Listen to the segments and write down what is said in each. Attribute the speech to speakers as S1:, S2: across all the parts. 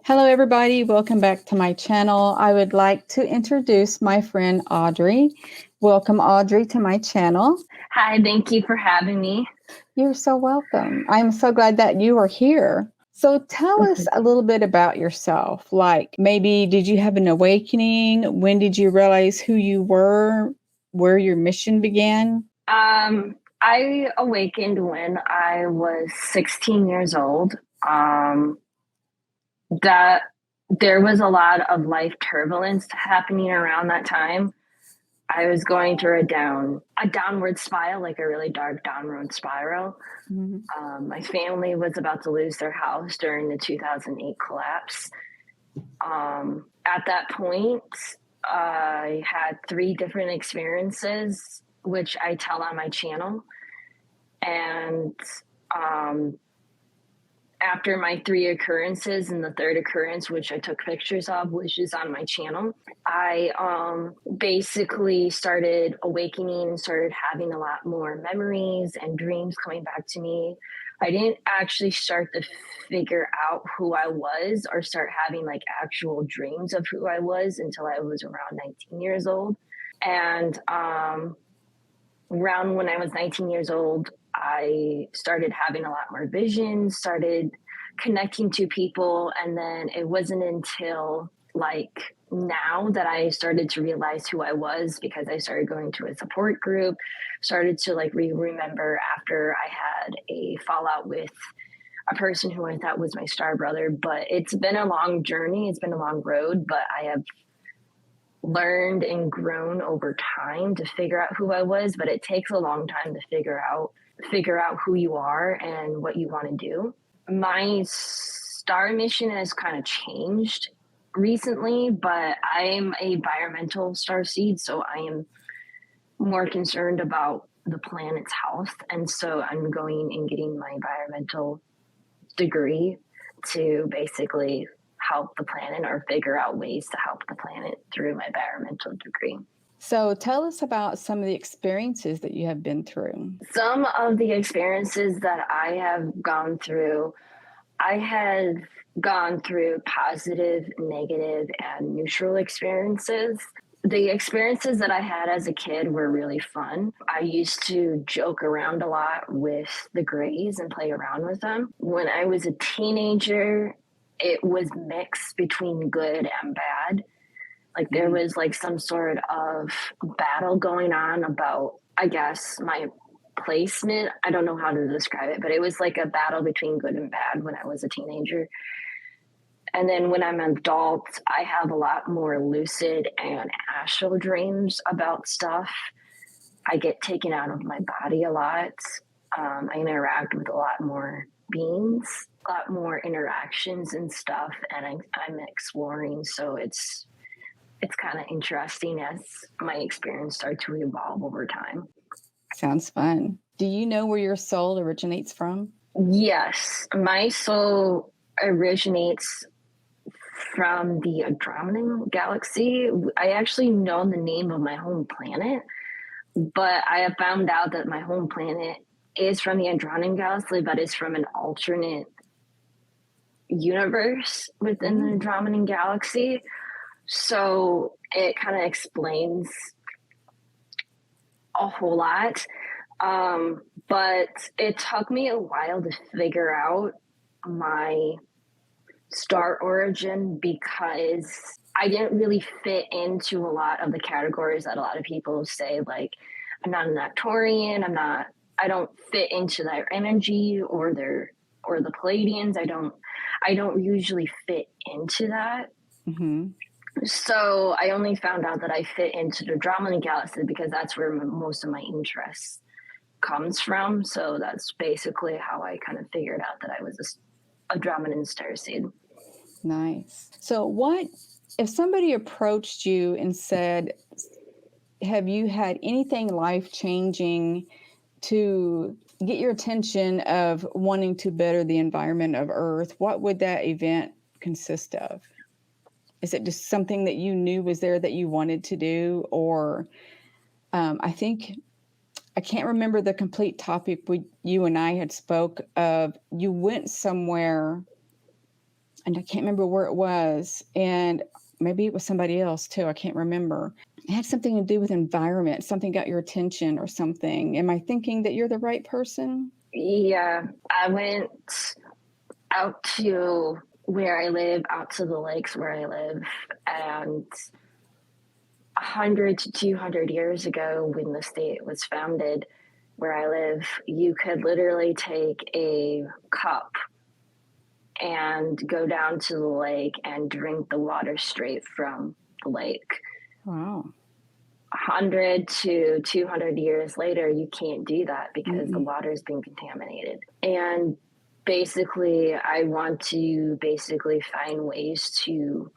S1: Hello, everybody. Welcome back to my channel. I would like to introduce my friend Audrey. Welcome, Audrey, to my channel.
S2: Hi, thank you for having me.
S1: You're so welcome. I'm so glad that you are here. So tell us a little bit about yourself. Like maybe did you have an awakening? When did you realize who you were, where your mission began?
S2: I awakened when I was 16 years old. That there was a lot of life turbulence happening around that time. I was going through a downward spiral, like a really dark downward spiral. My family was about to lose their house during the 2008 collapse. At that point, I had 3 different experiences, which I tell on my channel. And after my 3 occurrences and the 3rd occurrence, which I took pictures of, which is on my channel, I basically started awakening and started having a lot more memories and dreams coming back to me. I didn't actually start to figure out who I was or start having like actual dreams of who I was until I was around 19 years old. And around when I was 19 years old, I started having a lot more visions, started connecting to people. And then it wasn't until like now that I started to realize who I was, because I started going to a support group, started to like remember after I had a fallout with a person who I thought was my star brother. But it's been a long journey. It's been a long road, but I have learned and grown over time to figure out who I was, but it takes a long time to figure out who you are and what you want to do. My star mission has kind of changed recently, but I'm a environmental starseed, so I am more concerned about the planet's health. And so I'm going and getting my environmental degree to basically help the planet or figure out ways to help the planet through my environmental degree.
S1: So tell us about some of the experiences that you have been through.
S2: Some of the experiences that I have gone through, I have gone through positive, negative, and neutral experiences. The experiences that I had as a kid were really fun. I used to joke around a lot with the Greys and play around with them. When I was a teenager, it was mixed between good and bad. Like there was like some sort of battle going on about, I guess, my placement. I don't know how to describe it, but it was like a battle between good and bad when I was a teenager. And then when I'm an adult, I have a lot more lucid and astral dreams about stuff. I get taken out of my body a lot. I interact with a lot more beings, a lot more interactions and stuff, and I'm exploring. So it's kind of interesting as my experience starts to evolve over time.
S1: Sounds fun. Do you know where your soul originates from?
S2: Yes, my soul originates from the Andromeda galaxy. I actually know the name of my home planet, but I have found out that my home planet is from the Andromeda galaxy, but it's from an alternate universe within the Andromeda galaxy. So it kind of explains a whole lot. But it took me a while to figure out my star origin because I didn't really fit into a lot of the categories that a lot of people say, like, I'm not an Arcturian, I don't fit into their energy or the Palladians. I don't usually fit into that.
S1: Mm-hmm.
S2: So I only found out that I fit into the Andromeda galaxy because that's where most of my interest comes from. So that's basically how I kind of figured out that I was a Andromedan starseed.
S1: Nice. So what if somebody approached you and said, have you had anything life-changing to get your attention of wanting to better the environment of Earth? What would that event consist of? Is it just something that you knew was there that you wanted to do? Or I can't remember the complete topic you and I had spoke of. You went somewhere and I can't remember where it was. And maybe it was somebody else too. I can't remember. It had something to do with environment. Something got your attention or something. Am I thinking that you're the right person?
S2: Yeah, I went out to where I live, out to the lakes where I live, and 100 to 200 years ago, when the state was founded, where I live, you could literally take a cup and go down to the lake and drink the water straight from the lake.
S1: Wow.
S2: 100 to 200 years later, you can't do that because the water's been contaminated. And basically, I want to find ways to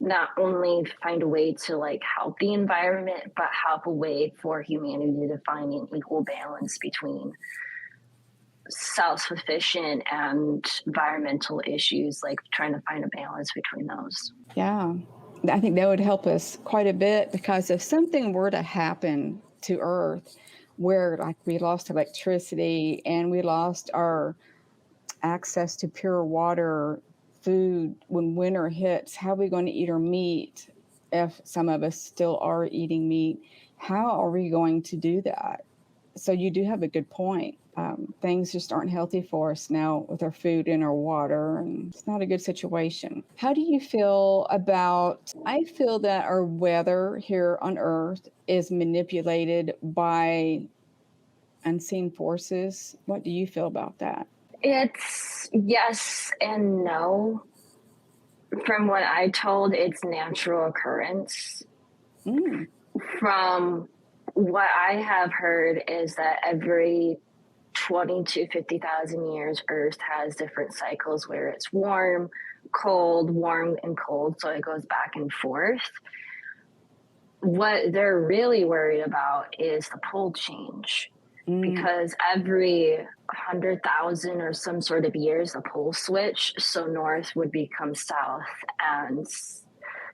S2: not only find a way to like help the environment, but help a way for humanity to find an equal balance between self-sufficient and environmental issues, like trying to find a balance between those.
S1: Yeah. I think that would help us quite a bit, because if something were to happen to Earth where like we lost electricity and we lost our access to pure water, food, when winter hits, how are we going to eat our meat if some of us still are eating meat? How are we going to do that? So you do have a good point. Things just aren't healthy for us now with our food and our water, and it's not a good situation. How do you feel about, I feel that our weather here on Earth is manipulated by unseen forces. What do you feel about that?
S2: It's yes and no. From what I told, it's natural occurrence. From what I have heard is that every 20 to 50,000 years, Earth has different cycles where it's warm, warm, and cold. So it goes back and forth. What they're really worried about is the pole change, because every 100,000 or some sort of years, the pole switch. So north would become south and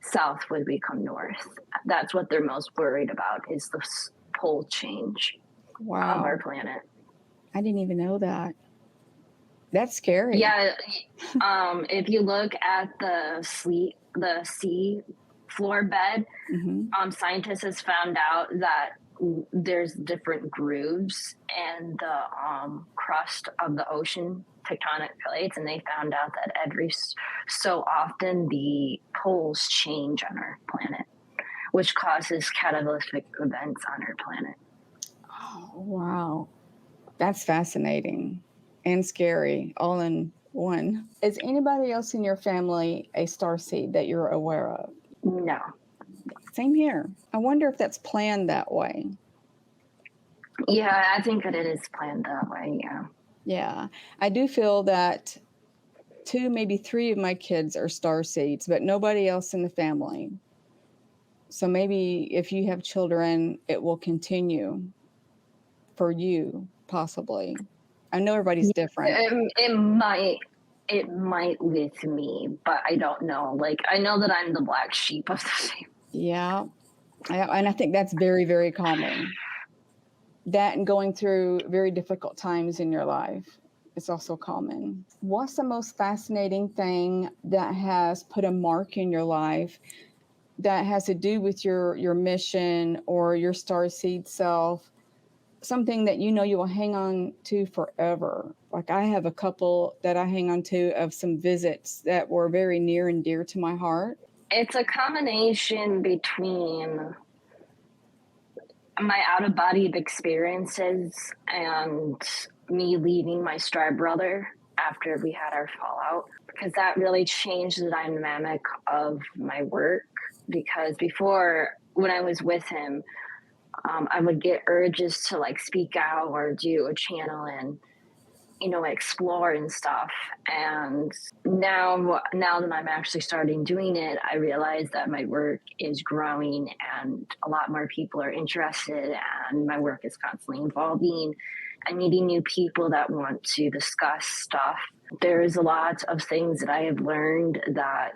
S2: south would become north. That's what they're most worried about, is the pole change of our planet.
S1: I didn't even know that. That's scary.
S2: Yeah. If you look at the sea floor bed, scientists has found out that there's different grooves in the crust of the ocean tectonic plates, and they found out that every so often the poles change on our planet, which causes cataclysmic events on our planet.
S1: Oh, wow. That's fascinating and scary all in one. Is anybody else in your family a starseed that you're aware of?
S2: No.
S1: Same here. I wonder if that's planned that way.
S2: Yeah, I think that it is planned that way, yeah.
S1: Yeah. I do feel that 2, maybe 3 of my kids are starseeds, but nobody else in the family. So maybe if you have children, it will continue for you, possibly. I know everybody's different.
S2: It might with me, but I don't know. Like, I know that I'm the black sheep of the family.
S1: Yeah. And I think that's very, very common. That and going through very difficult times in your life is also common. What's the most fascinating thing that has put a mark in your life that has to do with your mission or your starseed self? Something that you know you will hang on to forever. Like I have a couple that I hang on to of some visits that were very near and dear to my heart.
S2: It's a combination between my out-of-body experiences and me leaving my star brother after we had our fallout, because that really changed the dynamic of my work. Because before, when I was with him, I would get urges to like speak out or do a channel and, you know, explore and stuff. And now that I'm actually starting doing it, I realize that my work is growing and a lot more people are interested, and my work is constantly evolving. I'm meeting new people that want to discuss stuff. There's a lot of things that I have learned that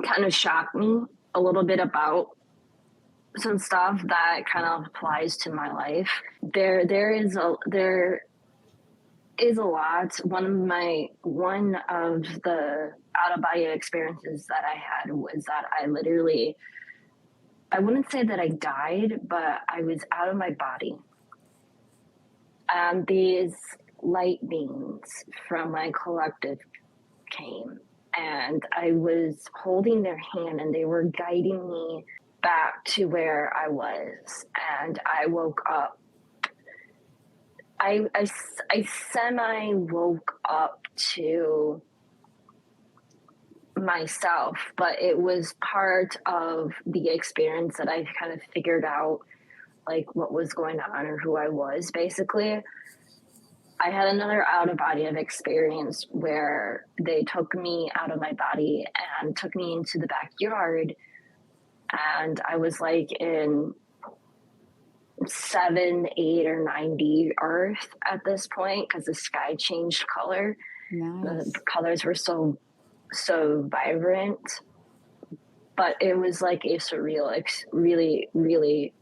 S2: kind of shocked me a little bit about some stuff that kind of applies to my life. is a lot. One of the out of body experiences that I had was that I wouldn't say that I died, but I was out of my body. And these light beings from my collective came, and I was holding their hand and they were guiding me back to where I was. And I woke up. I semi woke up to myself, but it was part of the experience that I kind of figured out like what was going on or who I was basically. I had another out of body of experience where they took me out of my body and took me into the backyard, and I was like in 7, 8, or 9D Earth at this point because the sky changed color.
S1: Nice.
S2: The colors were so vibrant, but it was like a surreal, really, really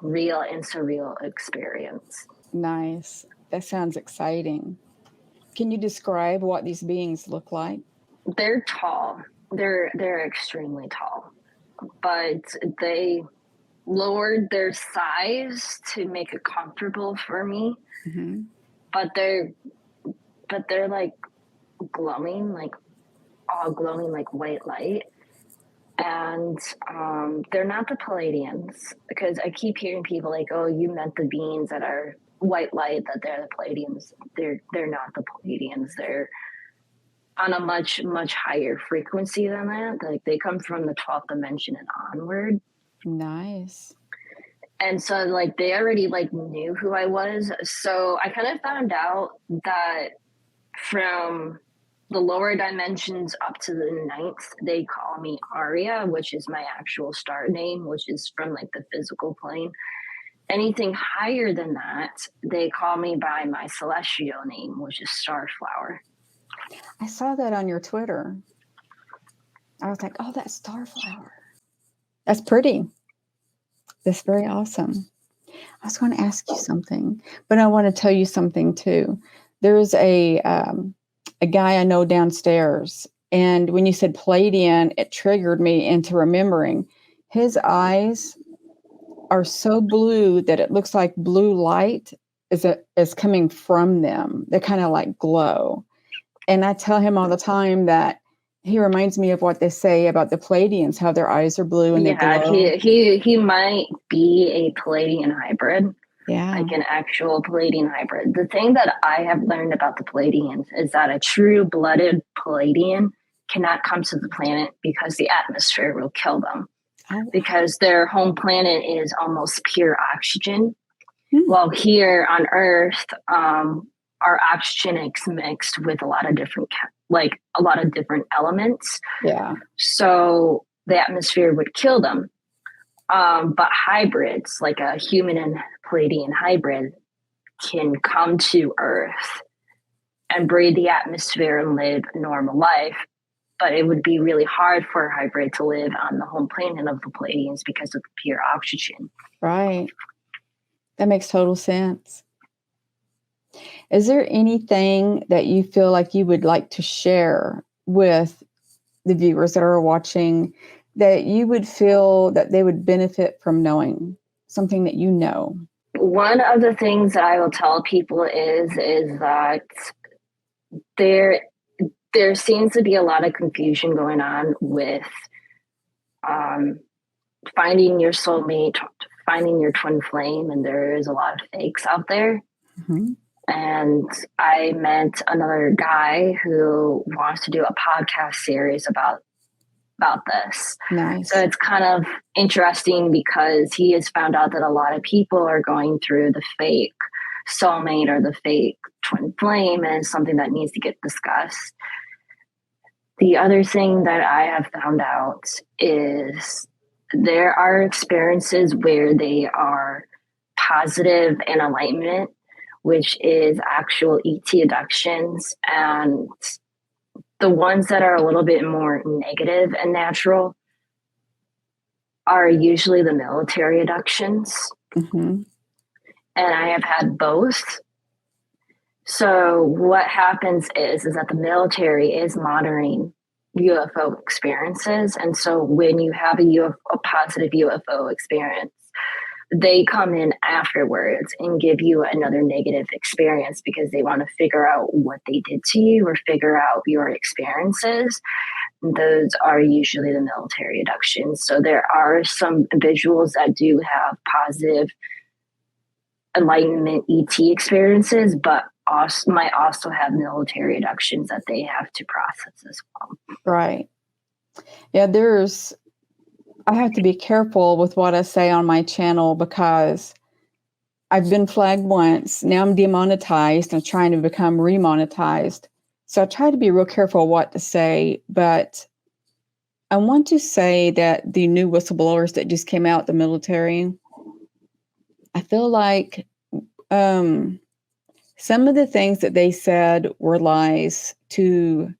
S2: real and surreal experience.
S1: Nice. That sounds exciting. Can you describe what these beings look like?
S2: They're tall. They're extremely tall, but they lowered their size to make it comfortable for me.
S1: Mm-hmm.
S2: But they're like glowing, like all glowing like white light. And they're not the Palladians, because I keep hearing people like, "Oh, you meant the beings that are white light, that they're the Palladians." They're not the Palladians. They're on a much higher frequency than that. Like they come from the 12th dimension and onward.
S1: Nice.
S2: And so like they already like knew who I was. So I kind of found out that from the lower dimensions up to the 9th, they call me Aria, which is my actual star name, which is from like the physical plane. Anything higher than that, they call me by my celestial name, which is Starflower.
S1: I saw that on your Twitter. I was like, oh, that's Starflower. That's pretty. That's very awesome. I was going to ask you something, but I want to tell you something too. There's a guy I know downstairs, and when you said Palladian, it triggered me into remembering his eyes are so blue that it looks like blue light is coming from them. They kind of like glow. And I tell him all the time that he reminds me of what they say about the Palladians, how their eyes are blue and they glow.
S2: He might be a Palladian hybrid.
S1: Yeah.
S2: Like an actual Palladian hybrid. The thing that I have learned about the Palladians is that a true-blooded Palladian cannot come to the planet because the atmosphere will kill them. Oh. Because their home planet is almost pure oxygen. While here on Earth, our oxygen is mixed with a lot of different elements.
S1: Yeah.
S2: So the atmosphere would kill them. But hybrids, like a human and Palladian hybrid, can come to Earth and breathe the atmosphere and live a normal life. But it would be really hard for a hybrid to live on the home planet of the Palladians because of the pure oxygen.
S1: Right. That makes total sense. Is there anything that you feel like you would like to share with the viewers that are watching that you would feel that they would benefit from knowing? Something that you know?
S2: One of the things that I will tell people is that there seems to be a lot of confusion going on with finding your soulmate, finding your twin flame, and there is a lot of fakes out there. Mm-hmm. And I met another guy who wants to do a podcast series about this.
S1: Nice.
S2: So it's kind of interesting because he has found out that a lot of people are going through the fake soulmate or the fake twin flame, and it's something that needs to get discussed. The other thing that I have found out is there are experiences where they are positive in alignment, which is actual ET abductions, and the ones that are a little bit more negative and natural are usually the military abductions. Mm-hmm. And I have had both. So what happens is that the military is monitoring UFO experiences, and so when you have a positive UFO experience, they come in afterwards and give you another negative experience because they want to figure out what they did to you or figure out your experiences. Those are usually the military abductions. So there are some individuals that do have positive enlightenment ET experiences, but also might also have military abductions that they have to process as well.
S1: Right. Yeah, I have to be careful with what I say on my channel because I've been flagged once. Now I'm demonetized and trying to become remonetized. So I try to be real careful what to say, but I want to say that the new whistleblowers that just came out, the military, I feel like some of the things that they said were lies to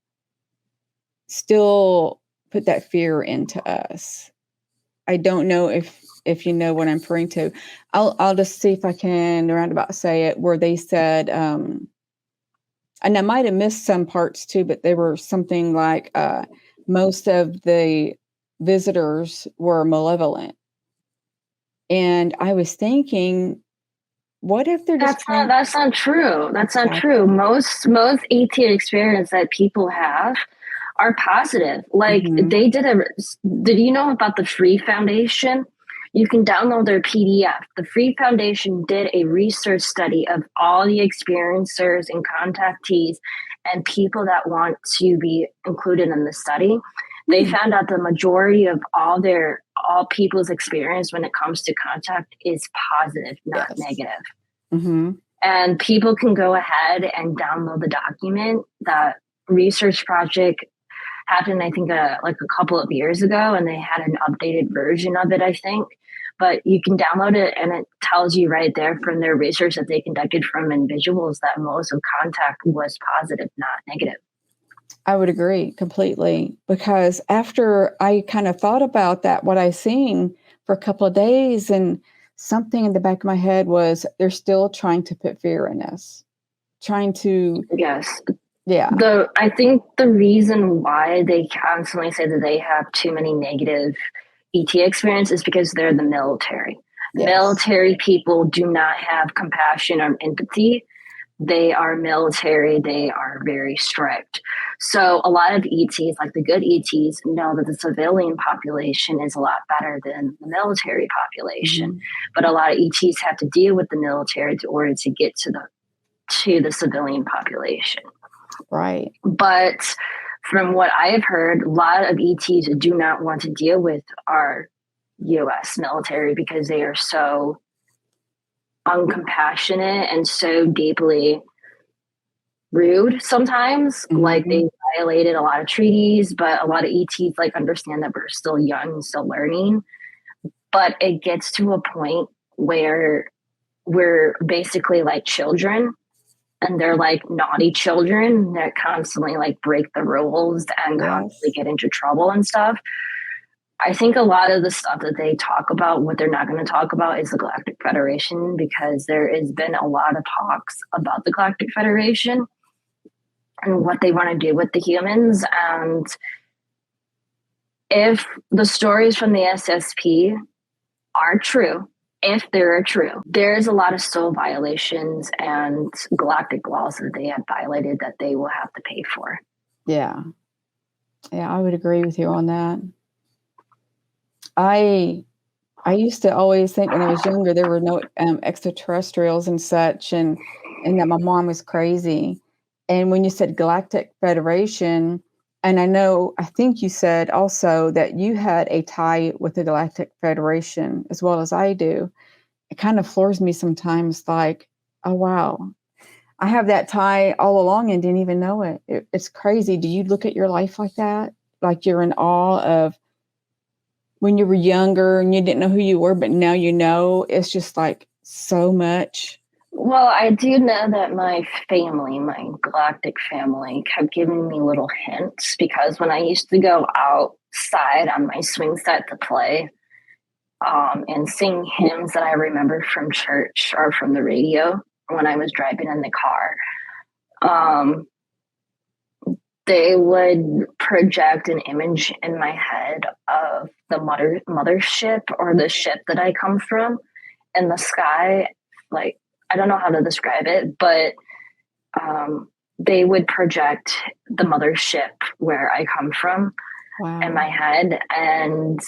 S1: still put that fear into us. I don't know if you know what I'm referring to. I'll just see if I can roundabout say it, where they said, and I might have missed some parts too, but they were something like most of the visitors were malevolent. And I was thinking, what if they're just
S2: That's not true. That's not true. Most ET experience that people have are positive. Like did you know about the Free Foundation? You can download their PDF. The Free Foundation did a research study of all the experiencers and contactees and people that want to be included in the study. They found out the majority of all people's experience when it comes to contact is positive, not negative.
S1: Mm-hmm.
S2: And people can go ahead and download the document. That research project happened, I think, like a couple of years ago, and they had an updated version of it, I think. But you can download it, and it tells you right there from their research that they conducted from individuals that most of contact was positive, not negative.
S1: I would agree completely, because after I kind of thought about that, what I seen for a couple of days, and something in the back of my head was they're still trying to put fear in us, trying to.
S2: Yes.
S1: Yeah.
S2: I think the reason why they constantly say that they have too many negative ET experience is because they're the military. Yes. Military people do not have compassion or empathy. They are military. They are very strict. So a lot of ETs, like the good ETs, know that the civilian population is a lot better than the military population. Mm-hmm. But a lot of ETs have to deal with the military in order to get to the civilian population.
S1: Right.
S2: But from what I have heard, a lot of ETs do not want to deal with our U.S. military because they are so uncompassionate and so deeply rude sometimes. Mm-hmm. Like they violated a lot of treaties, but a lot of ETs like understand that we're still young and still learning. But it gets to a point where we're basically like children. And they're like naughty children that constantly like break the rules and constantly get into trouble and stuff. I think a lot of the stuff that they talk about, what they're not going to talk about is the Galactic Federation, because there has been a lot of talks about the Galactic Federation and what they want to do with the humans. And if the stories from the SSP are true, if they're true, there's a lot of soul violations and galactic laws that they have violated that they will have to pay for.
S1: Yeah. Yeah, I would agree with you on that. I used to always think when I was younger there were no extraterrestrials and such, and that my mom was crazy. And when you said Galactic Federation, and I think you said also that you had a tie with the Galactic Federation as well as I do. It kind of floors me sometimes, like, oh, wow, I have that tie all along and didn't even know it. It's crazy. Do you look at your life like that? Like you're in awe of when you were younger and you didn't know who you were, but now you know? It's just like so much.
S2: Well, I do know that my family, my galactic family, kept giving me little hints, because when I used to go outside on my swing set to play and sing hymns that I remember from church or from the radio when I was driving in the car, Um, they would project an image in my head of the mothership, or the ship that I come from, in the sky. Like, I don't know how to describe it, but they would project the mothership where I come from in my head, and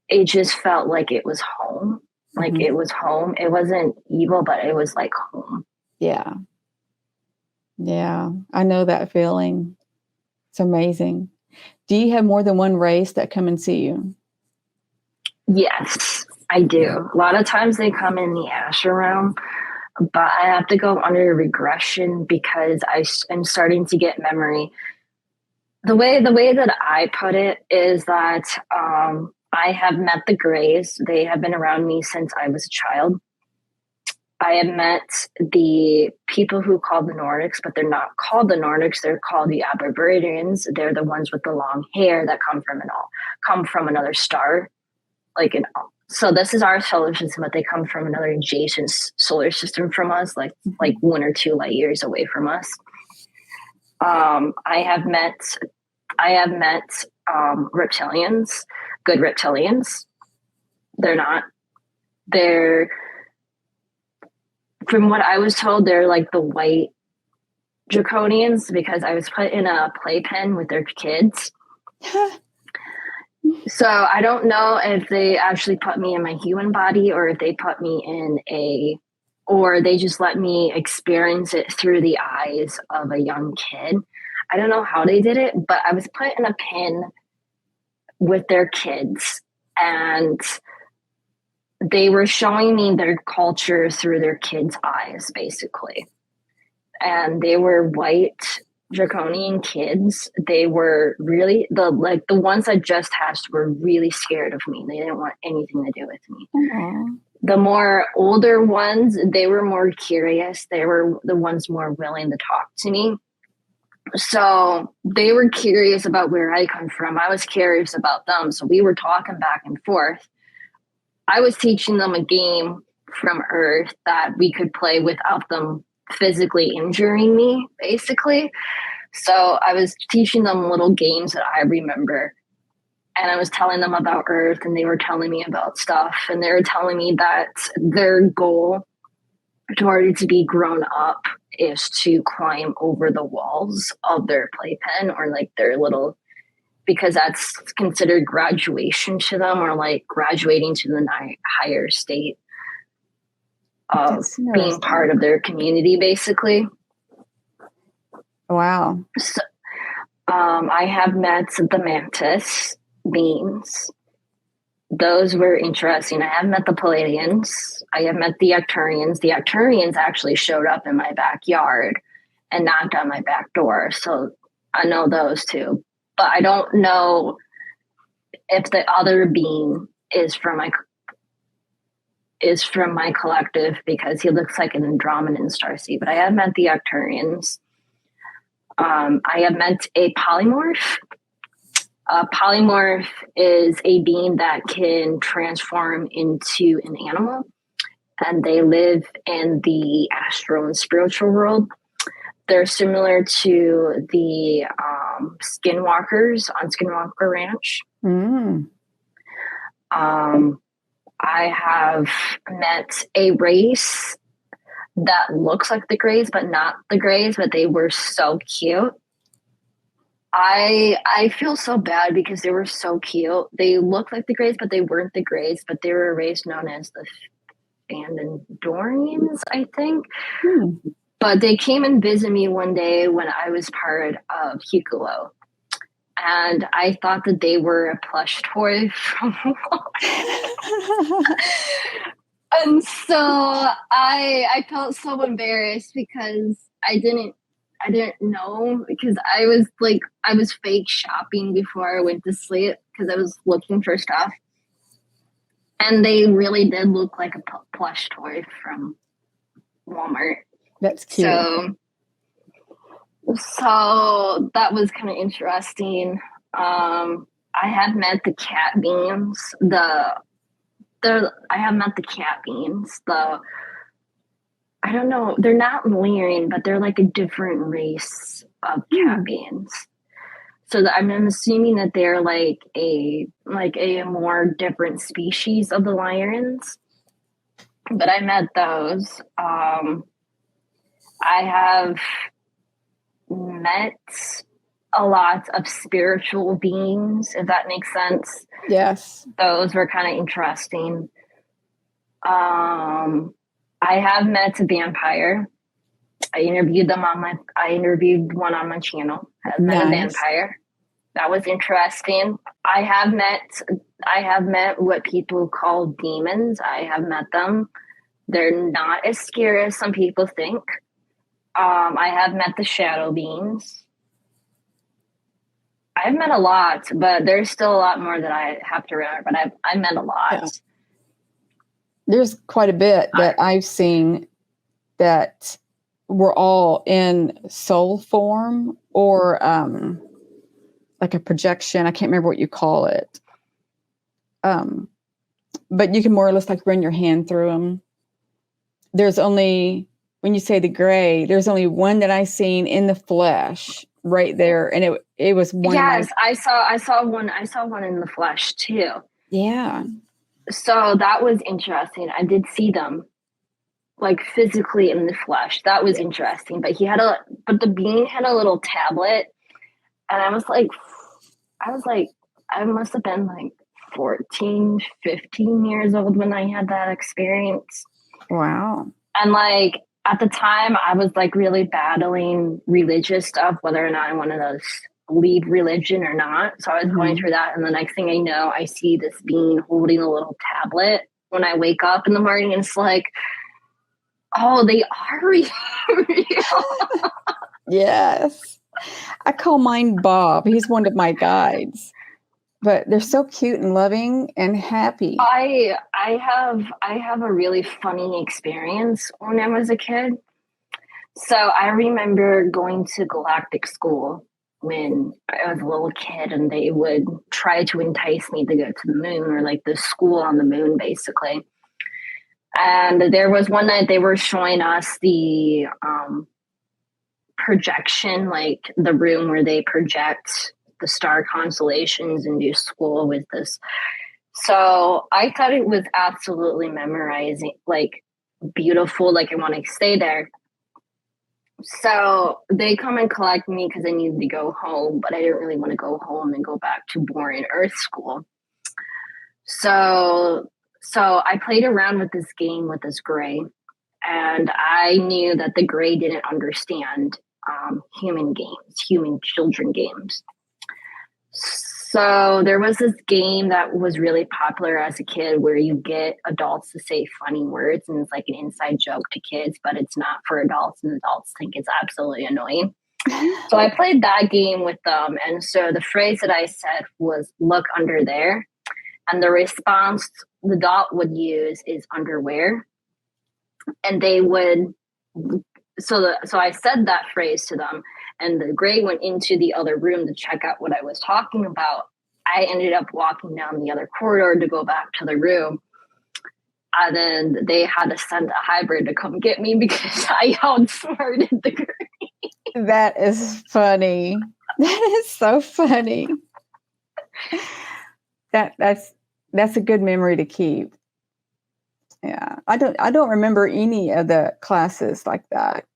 S2: it just felt like it was home. Like it was home. It wasn't evil, but it was like home.
S1: Yeah. Yeah. I know that feeling. It's amazing. Do you have more than one race that come and see you?
S2: Yes, I do. A lot of times they come in the astral realm, but I have to go under regression because I am starting to get memory. The way that I put it is that I have met the Greys. They have been around me since I was a child. I have met the people who call the Nordics, but they're not called the Nordics. They're called the Aboriginals. They're the ones with the long hair that come from another star. So this is our solar system, but they come from another adjacent solar system from us, like 1 or 2 light years away from us. I have met reptilians, good reptilians. They're not. They're, from what I was told, they're like the white draconians, because I was put in a playpen with their kids. So I don't know if they actually put me in my human body, or if they put me or they just let me experience it through the eyes of a young kid. I don't know how they did it, but I was put in a pen with their kids, and they were showing me their culture through their kids' eyes, basically. And they were white draconian kids. They were really the ones that just hatched were really scared of me. They didn't want anything to do with me.
S1: Aww.
S2: The more older ones, they were more curious. They were the ones more willing to talk to me. So they were curious about where I come from. I was curious about them. So we were talking back and forth. I was teaching them a game from Earth that we could play without them physically injuring me, basically. So I was teaching them little games that I remember. And I was telling them about Earth, and they were telling me about stuff. And they were telling me that their goal, in order to be grown up, is to climb over the walls of their playpen, or like their little, because that's considered graduation to them, or like graduating to the higher state of being part of their community, basically.
S1: Wow.
S2: So, I have met the mantis beings. Those were interesting. I have met the Palladians. I have met the Arcturians. The Arcturians actually showed up in my backyard and knocked on my back door. So I know those two. But I don't know if the other being is from my collective, because he looks like an Andromedan starseed. But I have met the Arcturians. I have met a polymorph. A polymorph is a being that can transform into an animal, and they live in the astral and spiritual world. They're similar to the skinwalkers on Skinwalker Ranch. I have met a race that looks like the Greys, but not the Greys, but they were so cute. I feel so bad because they were so cute. They looked like the Greys, but they weren't the Greys, but they were a race known as the Fandandorians, I think. But they came and visited me one day when I was part of Hikulo. And I thought that they were a plush toy from And so I felt so embarrassed because I didn't know, because I was fake shopping before I went to sleep because I was looking for stuff. And they really did look like a plush toy from Walmart.
S1: That's cute.
S2: So that was kind of interesting. I have met the cat beings. I have met the cat beings. I don't know. They're not Lyrian, but they're like a different race of cat beings. So I'm assuming that they're like a more different species of the Lyrians. But I met those. I have met a lot of spiritual beings, if that makes sense.
S1: Yes.
S2: Those were kind of interesting. I have met a vampire. I interviewed one on my channel. I've met a vampire. That was interesting. I have met what people call demons. I have met them. They're not as scary as some people think. I have met the shadow beings. I've met a lot, but there's still a lot more that I have to remember. But I met a lot.
S1: Yeah. There's quite a bit that I've seen that were all in soul form or like a projection. I can't remember what you call it. But you can more or less like run your hand through them. There's only, when you say the gray, there's only one that I seen in the flesh right there, and it was one.
S2: Yes, I saw one in the flesh too.
S1: Yeah.
S2: So that was interesting. I did see them like physically in the flesh. That was interesting. But the being had a little tablet, and I was like, I must have been like 14, 15 years old when I had that experience.
S1: Wow.
S2: And like at the time I was like really battling religious stuff, whether or not I wanted to leave religion or not. So I was going through that. And the next thing I know, I see this being holding a little tablet when I wake up in the morning, and it's like, oh, they are real.
S1: Yes. I call mine Bob. He's one of my guides. But they're so cute and loving and happy.
S2: I have a really funny experience when I was a kid. So I remember going to Galactic school when I was a little kid, and they would try to entice me to go to the moon, or like the school on the moon, basically. And there was one night they were showing us the projection, like the room where they project the star constellations and do school with this. So I thought it was absolutely memorizing, like beautiful, like I want to stay there. So they come and collect me because I needed to go home, but I didn't really want to go home and go back to boring Earth school. So I played around with this game with this gray, and I knew that the gray didn't understand human children games. So there was this game that was really popular as a kid where you get adults to say funny words, and it's like an inside joke to kids, but it's not for adults, and adults think it's absolutely annoying. So I played that game with them. And so the phrase that I said was, "Look under there." And the response the adult would use is underwear. And they would, so I said that phrase to them, and the gray went into the other room to check out what I was talking about. I ended up walking down the other corridor to go back to the room. And then they had to send a hybrid to come get me because I outsmarted the gray.
S1: That is funny. That is so funny. That's a good memory to keep. Yeah. I don't remember any of the classes like that.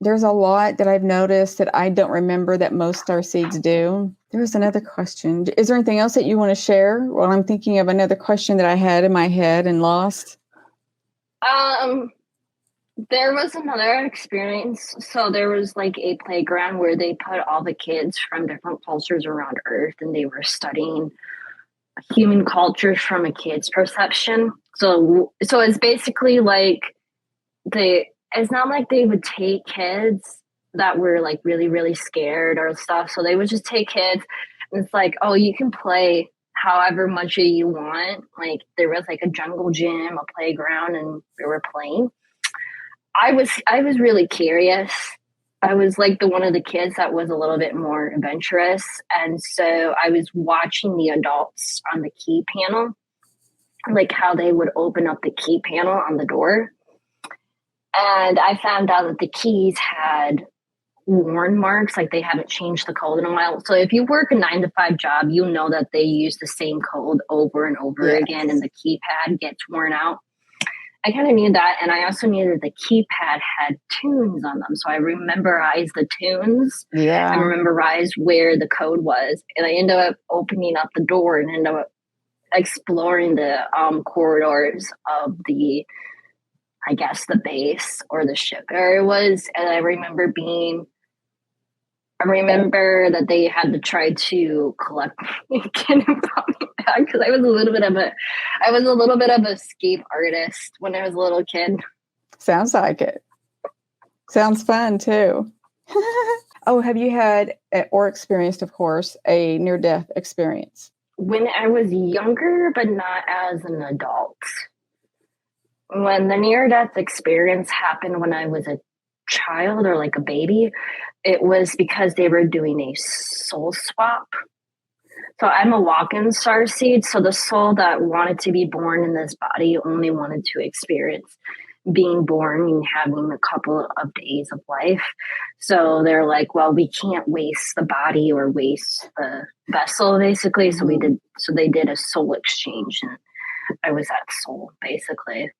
S1: There's a lot that I've noticed that I don't remember that most Starseeds do. There was another question. Is there anything else that you want to share? Well, I'm thinking of another question that I had in my head and lost.
S2: There was another experience. So there was like a playground where they put all the kids from different cultures around Earth, and they were studying human cultures from a kid's perception. So it's basically like it's not like they would take kids that were like really, really scared or stuff. So they would just take kids, and it's like, oh, you can play however much you want. Like there was like a jungle gym, a playground, and we were playing. I was really curious. I was like one of the kids that was a little bit more adventurous. And so I was watching the adults on the key panel, like how they would open up the key panel on the door. And I found out that the keys had worn marks, like they haven't changed the code in a while. So if you work a 9 to 5 job, you know that they use the same code over and over again, and
S1: Yes.
S2: the keypad gets worn out. I kind of knew that, and I also knew that the keypad had tunes on them. So I memorized the tunes. I
S1: Yeah.
S2: memorized where the code was, and I ended up opening up the door and ended up exploring the corridors of the, I guess, the base or the ship where it was. And I remember that they had to try to collect me again and brought me back because I was a little bit of a escape artist when I was a little kid.
S1: Sounds like it. Sounds fun too. Oh, have you had or experienced, of course, a near-death experience?
S2: When I was younger, but not as an adult. When the near-death experience happened when I was a child or like a baby, it was because they were doing a soul swap. So I'm a walk-in starseed. So the soul that wanted to be born in this body only wanted to experience being born and having a couple of days of life. So they're like, well, we can't waste the body or waste the vessel, basically.
S1: Mm-hmm.
S2: So they did a soul exchange, and I was that soul, basically.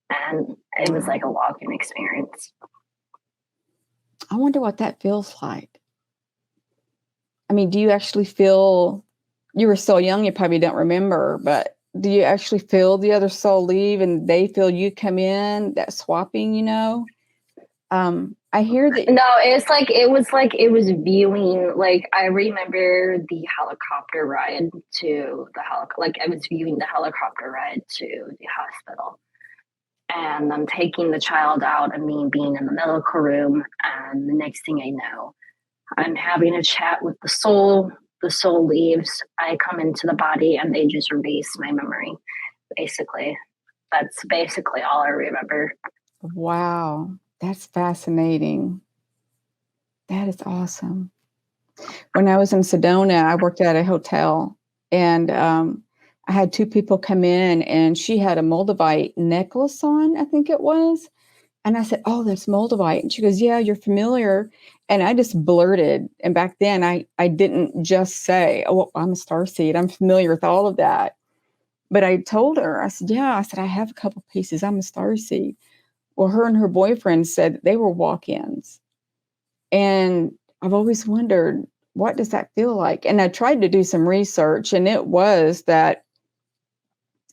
S2: And it was like a walk-in experience.
S1: I wonder what that feels like. I mean, do you actually feel, you were so young, you probably don't remember, but do you actually feel the other soul leave and they feel you come in, that swapping, you know? I hear that.
S2: No, it was viewing. Like I remember the helicopter ride to the like I was viewing the helicopter ride to the hospital, and I'm taking the child out and me being in the medical room, and the next thing I know, I'm having a chat with the soul. The soul leaves. I come into the body, and they just erase my memory. Basically, that's basically all I remember.
S1: Wow, that's fascinating. That is awesome. When I was in Sedona, I worked at a hotel, and I had 2 people come in, and she had a Moldavite necklace on, I think it was. And I said, "Oh, that's Moldavite." And she goes, "Yeah, you're familiar." And I just blurted. And back then, I didn't just say, "Oh, I'm a starseed. I'm familiar with all of that." But I told her, I said, "Yeah," I said, "I have a couple pieces. I'm a starseed." Well, her and her boyfriend said they were walk-ins. And I've always wondered, what does that feel like? And I tried to do some research, and it was that,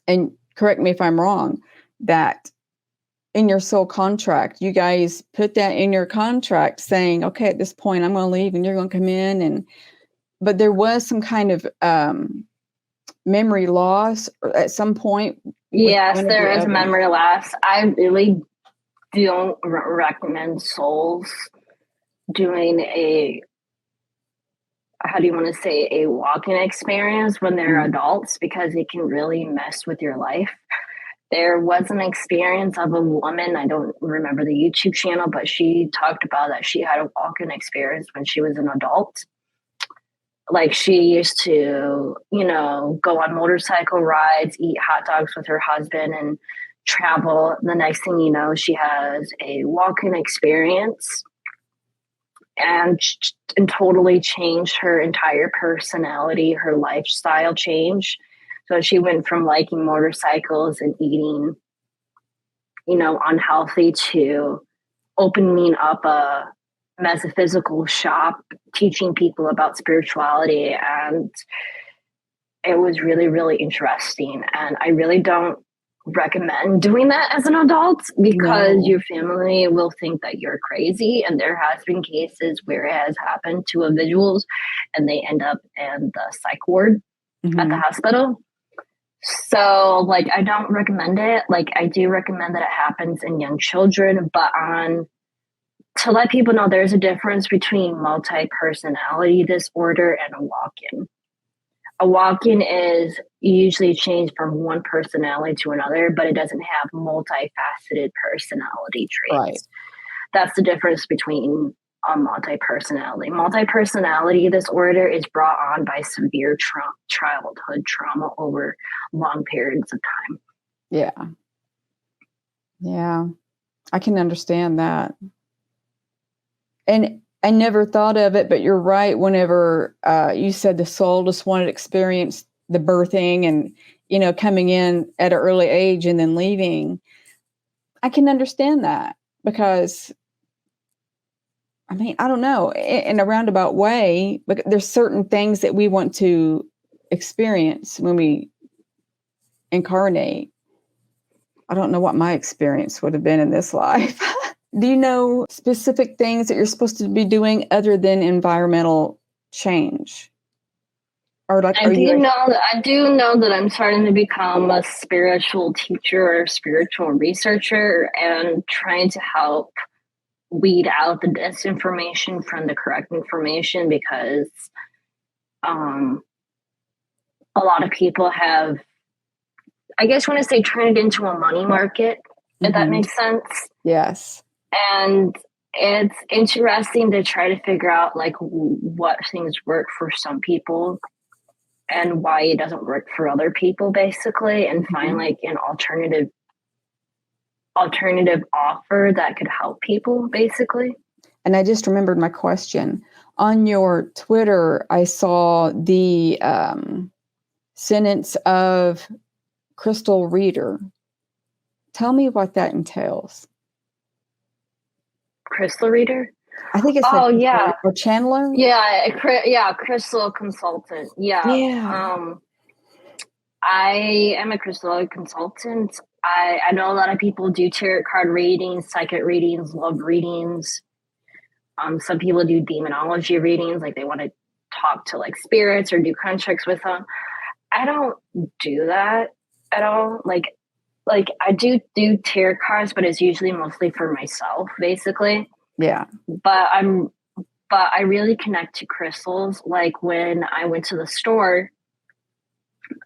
S1: and correct me if I'm wrong, that in your soul contract, you guys put that in your contract saying, okay, at this point, I'm going to leave and you're going to come in. And, but there was some kind of memory loss at some point with
S2: Yes,
S1: one of the
S2: there is a
S1: other.
S2: memory loss. I really don't recommend souls doing a, how do you want to say, a walk-in experience when they're
S1: Mm.
S2: adults, because it can really mess with your life. There was an experience of a woman, I don't remember the YouTube channel, but she talked about that she had a walk-in experience when she was an adult. Like she used to, go on motorcycle rides, eat hot dogs with her husband, and travel. The next thing you know, she has a walk-in experience, and totally changed her entire personality. Her lifestyle changed. So she went from liking motorcycles and eating, unhealthy, to opening up a metaphysical shop, teaching people about spirituality. And it was really, really interesting. And I really don't recommend doing that as an adult, because
S1: No.
S2: your family will think that you're crazy. And there has been cases where it has happened to individuals and they end up in the psych ward at the
S1: Mm-hmm.
S2: hospital. So, like, I don't recommend it. Like, I do recommend that it happens in young children, but to let people know there's a difference between multi-personality disorder and a walk-in. A walk-in is usually changed from one personality to another, but it doesn't have multifaceted personality
S1: Right.
S2: traits. That's the difference between a multi-personality. Multi-personality disorder is brought on by severe childhood trauma over long periods of time.
S1: Yeah. Yeah. I can understand that. And I never thought of it, but you're right. Whenever you said the soul just wanted to experience the birthing and, you know, coming in at an early age and then leaving, I can understand that because, I mean, I don't know, in a roundabout way, but there's certain things that we want to experience when we incarnate. I don't know what my experience would have been in this life. Do you know specific things that you're supposed to be doing other than environmental change? Or like,
S2: I do know that I'm starting to become a spiritual teacher or spiritual researcher and trying to help weed out the disinformation from the correct information, because a lot of people have, I guess, want to say, turned it into a money market, if that makes sense.
S1: Yes.
S2: And it's interesting to try to figure out like what things work for some people and why it doesn't work for other people, basically, and find like an alternative offer that could help people, basically.
S1: And I just remembered my question. On your Twitter, I saw the sentence of crystal reader. Tell me what that entails.
S2: Crystal reader?
S1: I think it's
S2: yeah,
S1: or channeler.
S2: Yeah, crystal consultant. Yeah. I am a crystal consultant. I know a lot of people do tarot card readings, psychic readings, love readings. Some people do demonology readings, like they want to talk to like spirits or do contracts with them. I don't do that at all. Like I do tarot cards, but it's usually mostly for myself, basically.
S1: Yeah.
S2: But I really connect to crystals. Like when I went to the store,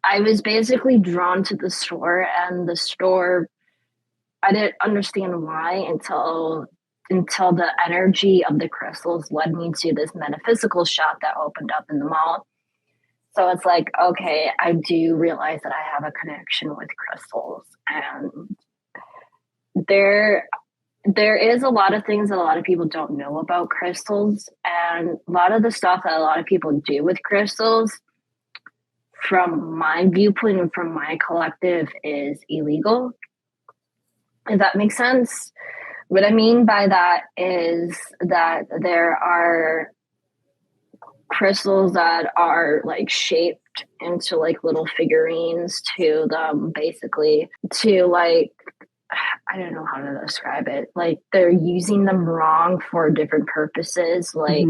S2: I was basically drawn to the store, and the store, I didn't understand why until the energy of the crystals led me to this metaphysical shop that opened up in the mall. So it's like, okay, I do realize that I have a connection with crystals, and there is a lot of things that a lot of people don't know about crystals, and a lot of the stuff that a lot of people do with crystals, from my viewpoint and from my collective, is illegal. If that makes sense. What I mean by that is that there are crystals that are like shaped into like little figurines to them, basically, to like, I don't know how to describe it. Like they're using them wrong for different purposes. Like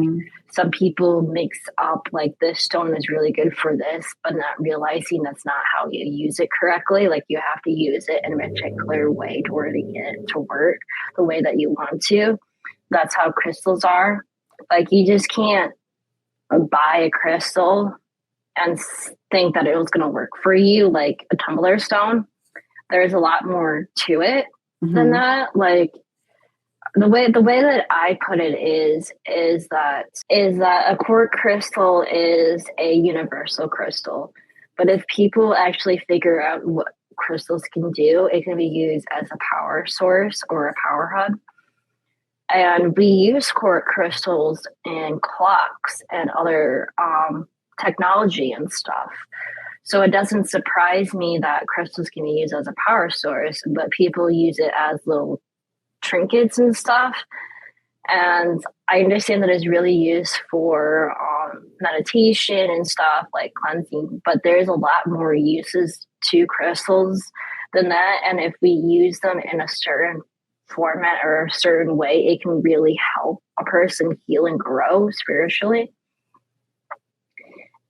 S2: some people mix up like this stone is really good for this, but not realizing that's not how you use it correctly. Like you have to use it in a particular way to order to get it to work the way that you want to. That's how crystals are. Like you just can't buy a crystal and think that it was going to work for you like a tumbler stone. There's a lot more to it than that. Like the way that I put it is that a quartz crystal is a universal crystal. But if people actually figure out what crystals can do, it can be used as a power source or a power hub. And we use quartz crystals in clocks and other technology and stuff. So it doesn't surprise me that crystals can be used as a power source, but people use it as little trinkets and stuff. And I understand that it's really used for meditation and stuff, like cleansing, but there's a lot more uses to crystals than that. And if we use them in a certain format or a certain way, it can really help a person heal and grow spiritually.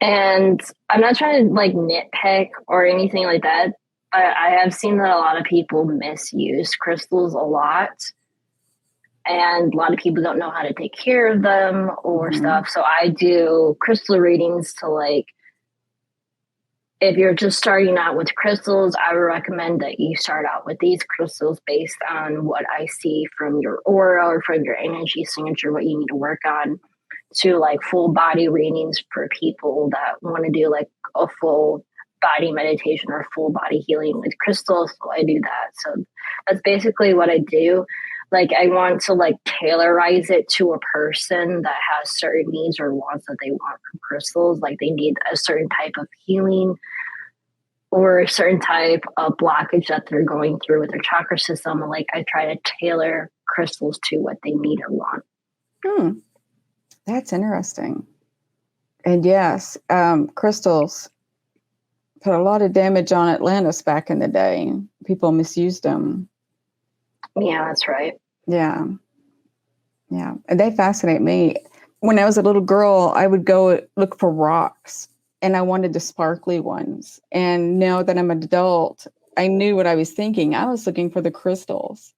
S2: And I'm not trying to like nitpick or anything like that. I have seen that a lot of people misuse crystals a lot, and a lot of people don't know how to take care of them or stuff. So I do crystal readings to like, if you're just starting out with crystals, I would recommend that you start out with these crystals based on what I see from your aura or from your energy signature, what you need to work on, to like full body readings for people that want to do like a full body meditation or full body healing with crystals. So I do that. So that's basically what I do. Like I want to like tailorize it to a person that has certain needs or wants that they want from crystals. Like they need a certain type of healing or a certain type of blockage that they're going through with their chakra system. And like I try to tailor crystals to what they need or want.
S1: That's interesting. And yes, crystals put a lot of damage on Atlantis back in the day. People misused them.
S2: Yeah, that's right.
S1: Yeah. Yeah. And they fascinate me. When I was a little girl, I would go look for rocks and I wanted the sparkly ones. And now that I'm an adult, I knew what I was thinking. I was looking for the crystals.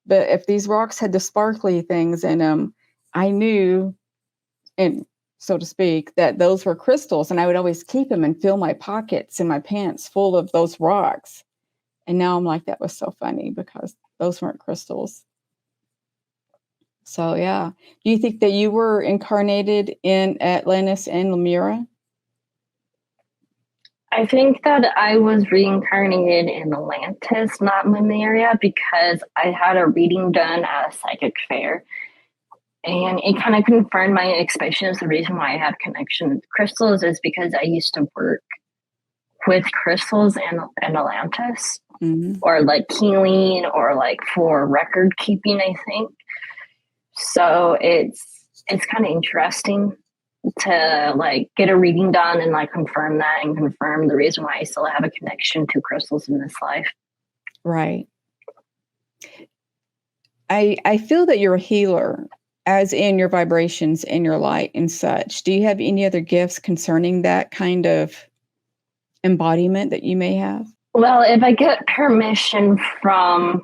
S1: But if these rocks had the sparkly things in them, I knew, and so to speak, that those were crystals. And I would always keep them and fill my pockets and my pants full of those rocks. And now I'm like, that was so funny because those weren't crystals. So, yeah. Do you think that you were incarnated in Atlantis and Lemura?
S2: I think that I was reincarnated in Atlantis, not Lemuria, because I had a reading done at a psychic fair. And it kind of confirmed my expectations. The reason why I had connection with crystals is because I used to work with crystals in Atlantis, or like healing, or like for record keeping, I think. So it's kind of interesting to like get a reading done and like confirm that and confirm the reason why I still have a connection to crystals in this life.
S1: Right. I feel that you're a healer, as in your vibrations and your light and such. Do you have any other gifts concerning that kind of embodiment that you may have?
S2: Well, if I get permission from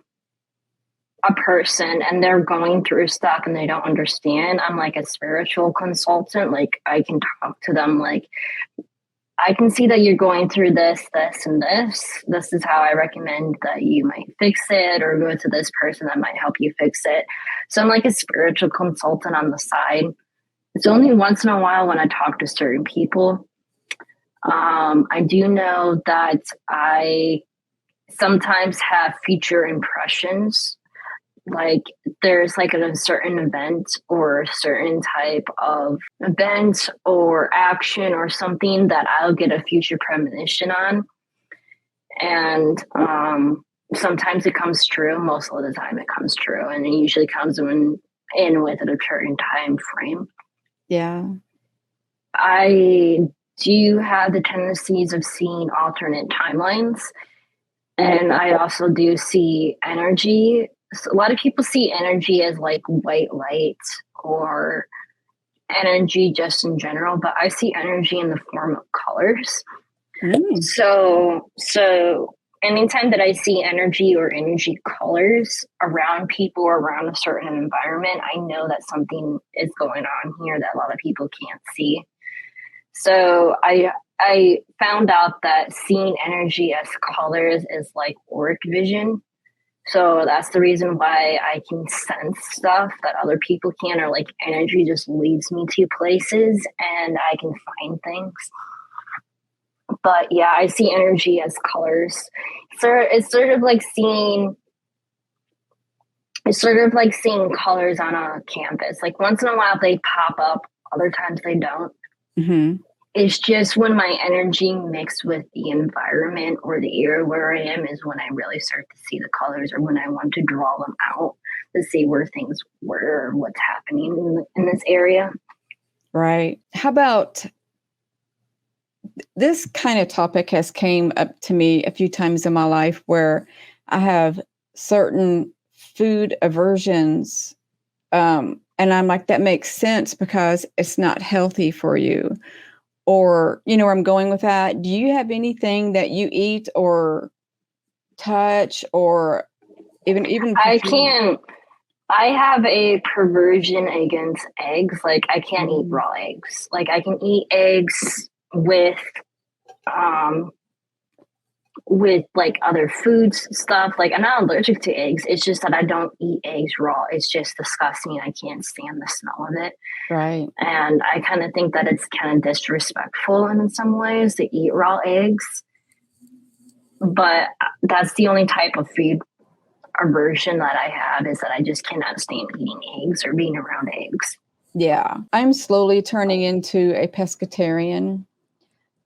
S2: a person and they're going through stuff and they don't understand, I'm like a spiritual consultant. Like I can talk to them like, I can see that you're going through this, and this. This is how I recommend that you might fix it, or go to this person that might help you fix it. So I'm like a spiritual consultant on the side. It's only once in a while when I talk to certain people. I do know that I sometimes have future impressions. Like there's like a certain event or a certain type of event or action or something that I'll get a future premonition on. And sometimes it comes true. Most of the time it comes true. And it usually comes in with a certain time frame.
S1: Yeah.
S2: I do have the tendencies of seeing alternate timelines. And I also do see energy. So a lot of people see energy as like white light or energy just in general, but I see energy in the form of colors. So anytime that I see energy or energy colors around people or around a certain environment, I know that something is going on here that a lot of people can't see. So I found out that seeing energy as colors is like auric vision. So that's the reason why I can sense stuff that other people can, or like energy just leads me to places and I can find things. But yeah, I see energy as colors. So it's sort of like seeing colors on a canvas. Like once in a while they pop up, other times they don't.
S1: Mm-hmm.
S2: It's just when my energy mixed with the environment or the area where I am is when I really start to see the colors, or when I want to draw them out to see where things were, or what's happening in this area.
S1: Right. How about this kind of topic has came up to me a few times in my life where I have certain food aversions. And I'm like, that makes sense because it's not healthy for you. Or, you know where I'm going with that? Do you have anything that you eat or touch, or even
S2: I have a perversion against eggs. Like I can't eat raw eggs. Like I can eat eggs with with like other foods stuff. Like I'm not allergic to eggs. It's just that I don't eat eggs raw. It's just disgusting. I can't stand the smell of it.
S1: Right.
S2: And I kind of think that it's kind of disrespectful in some ways to eat raw eggs. But that's the only type of food aversion that I have, is that I just cannot stand eating eggs or being around eggs.
S1: Yeah. I'm slowly turning into a pescatarian.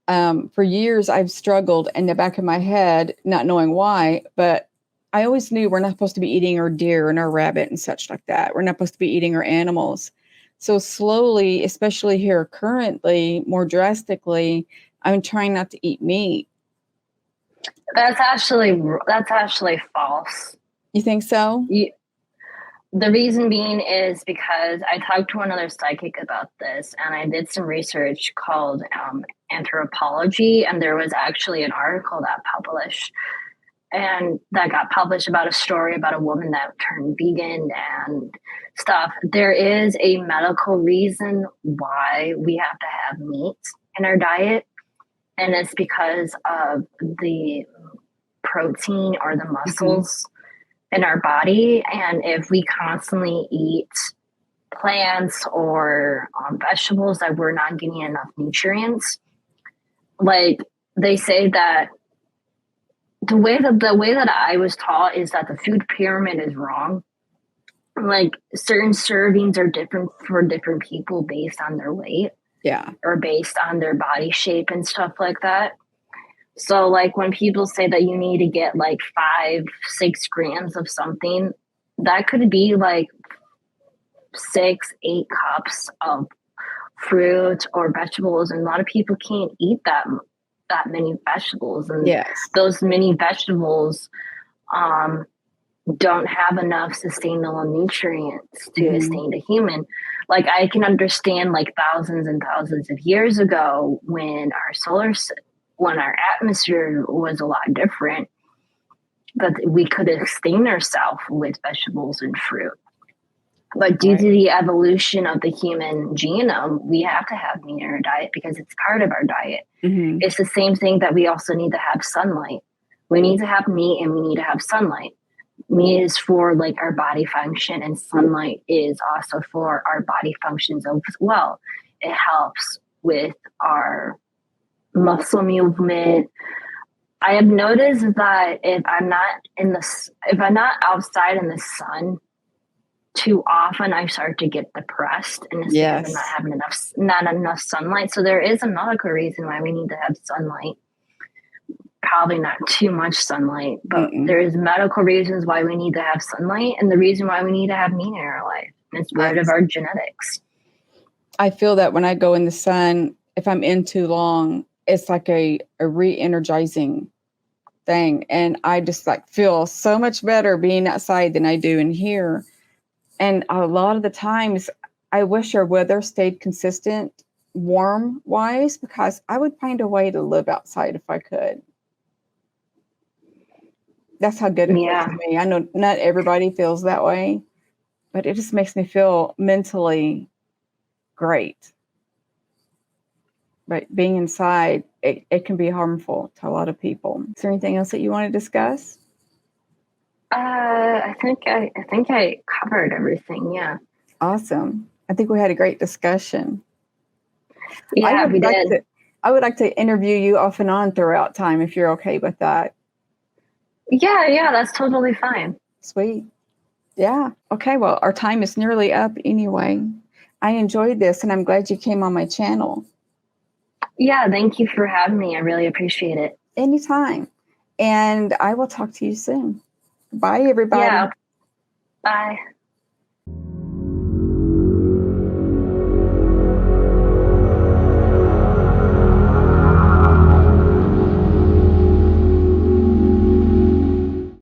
S1: For years, I've struggled in the back of my head, not knowing why, but I always knew we're not supposed to be eating our deer and our rabbit and such like that. We're not supposed to be eating our animals. So slowly, especially here currently, more drastically, I'm trying not to eat meat.
S2: That's actually false.
S1: You think so?
S2: The reason being is because I talked to another psychic about this, and I did some research called anthropology, and there was actually an article that got published about a story about a woman that turned vegan and stuff. There is a medical reason why we have to have meat in our diet, and it's because of the protein or the muscles in our body. And if we constantly eat plants or vegetables, that we're not getting enough nutrients. Like they say that the way that I was taught is that the food pyramid is wrong. Like certain servings are different for different people based on their weight.
S1: Yeah.
S2: Or based on their body shape and stuff like that. So like when people say that you need to get like 5-6 grams of something, that could be like 6-8 cups of fruit or vegetables. And a lot of people can't eat that many vegetables. And those many vegetables don't have enough sustainable nutrients to sustain a human. Like I can understand like thousands and thousands of years ago when our atmosphere was a lot different, that we could sustain ourselves with vegetables and fruit. But due to the evolution of the human genome, we have to have meat in our diet because it's part of our diet. It's the same thing that we also need to have sunlight. We need to have meat and we need to have sunlight. Meat is for like our body function, and sunlight is also for our body functions as well. It helps with our muscle movement. I have noticed that if I'm not outside in the sun too often, I start to get depressed, and it's because I'm not having not enough sunlight. So there is a medical reason why we need to have sunlight. Probably not too much sunlight, but there is medical reasons why we need to have sunlight, and the reason why we need to have meat in our life. It's part of our genetics.
S1: I feel that when I go in the sun, if I'm in too long, it's like a re-energizing thing. And I just like feel so much better being outside than I do in here. And a lot of the times I wish our weather stayed consistent warm wise, because I would find a way to live outside if I could. That's how good it feels to me. I know not everybody feels that way, but it just makes me feel mentally great. But being inside, it can be harmful to a lot of people. Is there anything else that you want to discuss?
S2: I think I covered everything. Yeah.
S1: Awesome. I think we had a great discussion.
S2: Yeah, we did.
S1: I would like to interview you off and on throughout time if you're okay with that.
S2: Yeah, that's totally fine.
S1: Sweet. Yeah. Okay. Well, our time is nearly up anyway. I enjoyed this, and I'm glad you came on my channel.
S2: Yeah, thank you for having me. I really appreciate it.
S1: Anytime. And I will talk to you soon. Bye, everybody.
S2: Yeah. Bye.